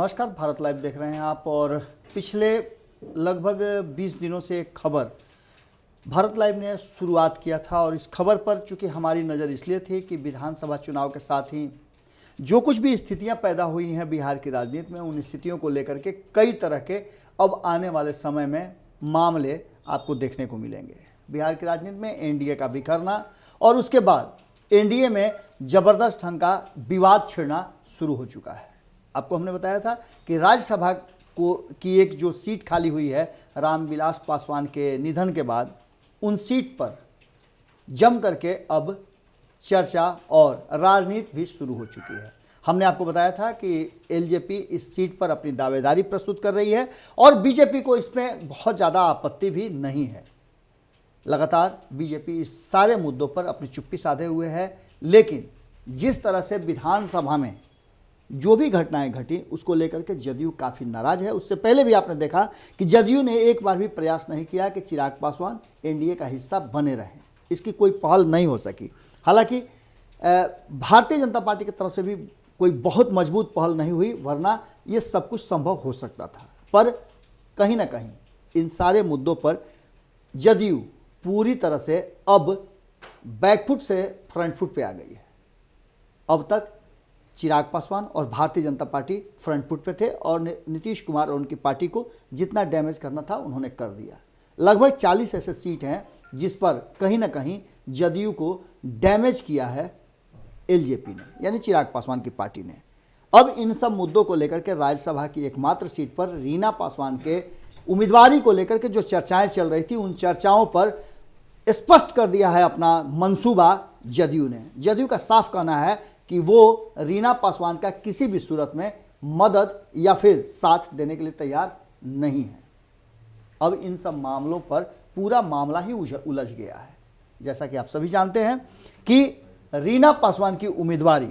नमस्कार, भारत लाइव देख रहे हैं आप। और पिछले लगभग 20 दिनों से एक खबर भारत लाइव ने शुरुआत किया था और इस खबर पर चूंकि हमारी नज़र इसलिए थी कि विधानसभा चुनाव के साथ ही जो कुछ भी स्थितियां पैदा हुई हैं बिहार की राजनीति में, उन स्थितियों को लेकर के कई तरह के अब आने वाले समय में मामले आपको देखने को मिलेंगे। बिहार की राजनीति में एनडीए का बिखरना और उसके बाद एनडीए में ज़बरदस्त ढंग का विवाद छिड़ना शुरू हो चुका है। आपको हमने बताया था कि राज्यसभा की एक जो सीट खाली हुई है रामविलास पासवान के निधन के बाद, उन सीट पर जम करके अब चर्चा और राजनीति भी शुरू हो चुकी है। हमने आपको बताया था कि एलजेपी इस सीट पर अपनी दावेदारी प्रस्तुत कर रही है और बीजेपी को इसमें बहुत ज़्यादा आपत्ति भी नहीं है। लगातार बीजेपी इस सारे मुद्दों पर अपनी चुप्पी साधे हुए है, लेकिन जिस तरह से विधानसभा में जो भी घटनाएं घटी उसको लेकर के जदयू काफ़ी नाराज है। उससे पहले भी आपने देखा कि जदयू ने एक बार भी प्रयास नहीं किया कि चिराग पासवान एनडीए का हिस्सा बने रहें। इसकी कोई पहल नहीं हो सकी। हालांकि भारतीय जनता पार्टी की तरफ से भी कोई बहुत मजबूत पहल नहीं हुई, वरना ये सब कुछ संभव हो सकता था। पर कहीं ना कहीं इन सारे मुद्दों पर जदयू पूरी तरह से अब बैकफुट से फ्रंट फुट पे आ गई है। अब तक चिराग पासवान और Bharatiya Janata party front foot पे थे और नीतीश कुमार और उनकी पार्टी को जितना डैमेज करना था उन्होंने कर दिया। लगभग 40 ऐसे सीट हैं जिस पर कहीं ना कहीं जदयू को डैमेज किया है एलजेपी ने, यानी चिराग पासवान की पार्टी ने। अब इन सब मुद्दों को लेकर के राज्यसभा की एकमात्र सीट पर रीना पासवान के उम्मीदवारी को लेकर के जो चर्चाएं चल रही थी, उन चर्चाओं पर स्पष्ट कर दिया है अपना मंसूबा जदयू ने। जदयू का साफ कहना है कि वो रीना पासवान का किसी भी सूरत में मदद या फिर साथ देने के लिए तैयार नहीं है। अब इन सब मामलों पर पूरा मामला ही उलझ गया है। जैसा कि आप सभी जानते हैं कि रीना पासवान की उम्मीदवारी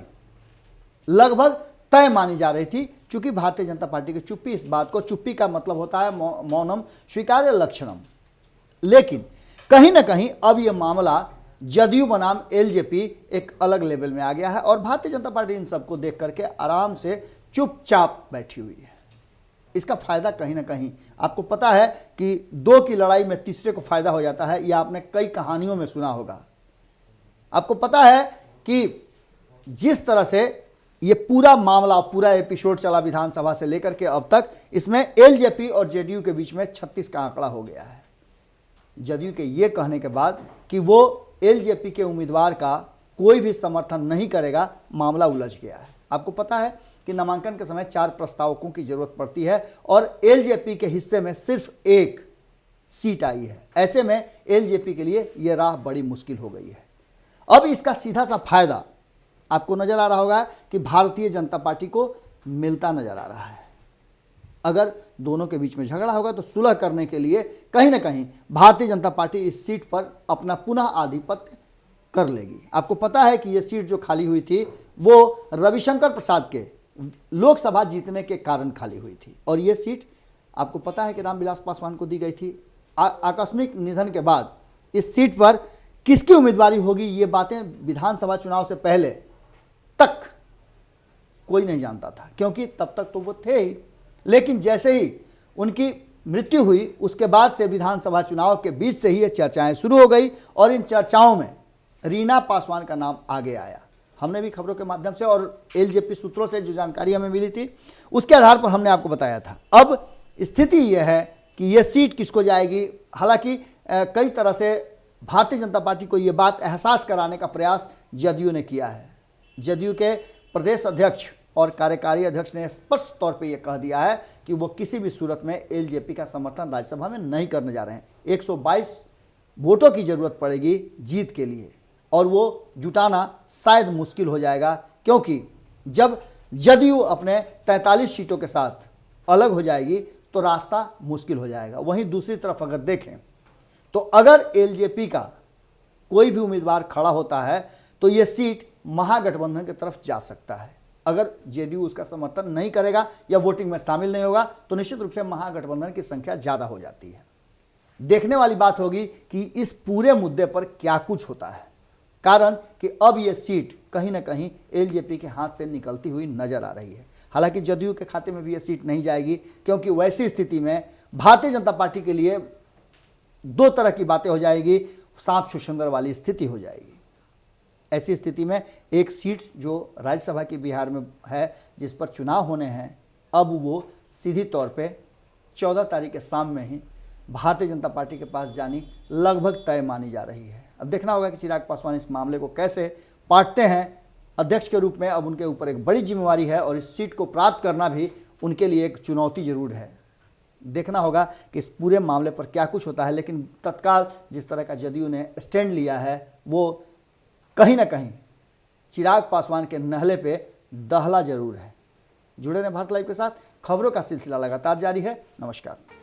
लगभग तय मानी जा रही थी, चूंकि भारतीय जनता पार्टी की चुप्पी इस बात को, चुप्पी का मतलब होता है मौनम स्वीकार्य लक्षणम, लेकिन कहीं ना कहीं अब यह मामला जदयू बनाम एलजेपी एक अलग लेवल में आ गया है और भारतीय जनता पार्टी इन सबको देख करके आराम से चुपचाप बैठी हुई है। इसका फायदा कहीं ना कहीं आपको पता है कि दो की लड़ाई में तीसरे को फायदा हो जाता है, यह आपने कई कहानियों में सुना होगा। आपको पता है कि जिस तरह से ये पूरा मामला, पूरा एपिसोड चला विधानसभा से लेकर के अब तक, इसमें एलजेपी और जेडीयू के बीच में 36 का आंकड़ा हो गया है। जदयू के ये कहने के बाद कि वो एलजेपी के उम्मीदवार का कोई भी समर्थन नहीं करेगा, मामला उलझ गया है। आपको पता है कि नामांकन के समय 4 प्रस्तावकों की जरूरत पड़ती है और एलजेपी के हिस्से में सिर्फ 1 सीट आई है। ऐसे में एलजेपी के लिए यह राह बड़ी मुश्किल हो गई है। अब इसका सीधा सा फायदा आपको नजर आ रहा होगा कि भारतीय जनता पार्टी को मिलता नजर आ रहा है। अगर दोनों के बीच में झगड़ा होगा तो सुलह करने के लिए कहीं ना कहीं भारतीय जनता पार्टी इस सीट पर अपना पुनः आधिपत्य कर लेगी। आपको पता है कि यह सीट जो खाली हुई थी वो रविशंकर प्रसाद के लोकसभा जीतने के कारण खाली हुई थी और यह सीट आपको पता है कि रामविलास पासवान को दी गई थी। आकस्मिक निधन के बाद इस सीट पर किसकी उम्मीदवारी होगी, ये बातें विधानसभा चुनाव से पहले तक कोई नहीं जानता था, क्योंकि तब तक तो वो थे ही। लेकिन जैसे ही उनकी मृत्यु हुई उसके बाद से विधानसभा चुनाव के बीच से ही ये चर्चाएं शुरू हो गई और इन चर्चाओं में रीना पासवान का नाम आगे आया। हमने भी खबरों के माध्यम से और एलजेपी सूत्रों से जो जानकारी हमें मिली थी उसके आधार पर हमने आपको बताया था। अब स्थिति यह है कि यह सीट किसको जाएगी। हालांकि कई तरह से भारतीय जनता पार्टी को ये बात एहसास कराने का प्रयास जदयू ने किया है। जदयू के प्रदेश अध्यक्ष और कार्यकारी अध्यक्ष ने स्पष्ट तौर पे ये कह दिया है कि वो किसी भी सूरत में एलजेपी का समर्थन राज्यसभा में नहीं करने जा रहे हैं। 122 वोटों की ज़रूरत पड़ेगी जीत के लिए और वो जुटाना शायद मुश्किल हो जाएगा, क्योंकि जब जदयू अपने 43 सीटों के साथ अलग हो जाएगी तो रास्ता मुश्किल हो जाएगा। वहीं दूसरी तरफ अगर देखें तो अगर एलजेपी का कोई भी उम्मीदवार खड़ा होता है तो ये सीट महागठबंधन की तरफ जा सकता है। अगर जेडीयू उसका समर्थन नहीं करेगा या वोटिंग में शामिल नहीं होगा तो निश्चित रूप से महागठबंधन की संख्या ज़्यादा हो जाती है। देखने वाली बात होगी कि इस पूरे मुद्दे पर क्या कुछ होता है, कारण कि अब ये सीट कहीं ना कहीं एलजेपी के हाथ से निकलती हुई नजर आ रही है। हालांकि जदयू के खाते में भी ये सीट नहीं जाएगी, क्योंकि वैसी स्थिति में भारतीय जनता पार्टी के लिए दो तरह की बातें हो जाएगी, सांप छुछुंदर वाली स्थिति हो जाएगी। ऐसी स्थिति में एक सीट जो राज्यसभा की बिहार में है, जिस पर चुनाव होने हैं, अब वो सीधी तौर पे 14 तारीख के शाम में ही भारतीय जनता पार्टी के पास जानी लगभग तय मानी जा रही है। अब देखना होगा कि चिराग पासवान इस मामले को कैसे पाटते हैं। अध्यक्ष के रूप में अब उनके ऊपर एक बड़ी जिम्मेवारी है और इस सीट को प्राप्त करना भी उनके लिए एक चुनौती जरूर है। देखना होगा कि इस पूरे मामले पर क्या कुछ होता है, लेकिन तत्काल जिस तरह का जदयू ने स्टैंड लिया है वो कहीं ना कहीं चिराग पासवान के नहले पे दहला जरूर है। जुड़े रहें भारत लाइव के साथ, खबरों का सिलसिला लगातार जारी है। नमस्कार।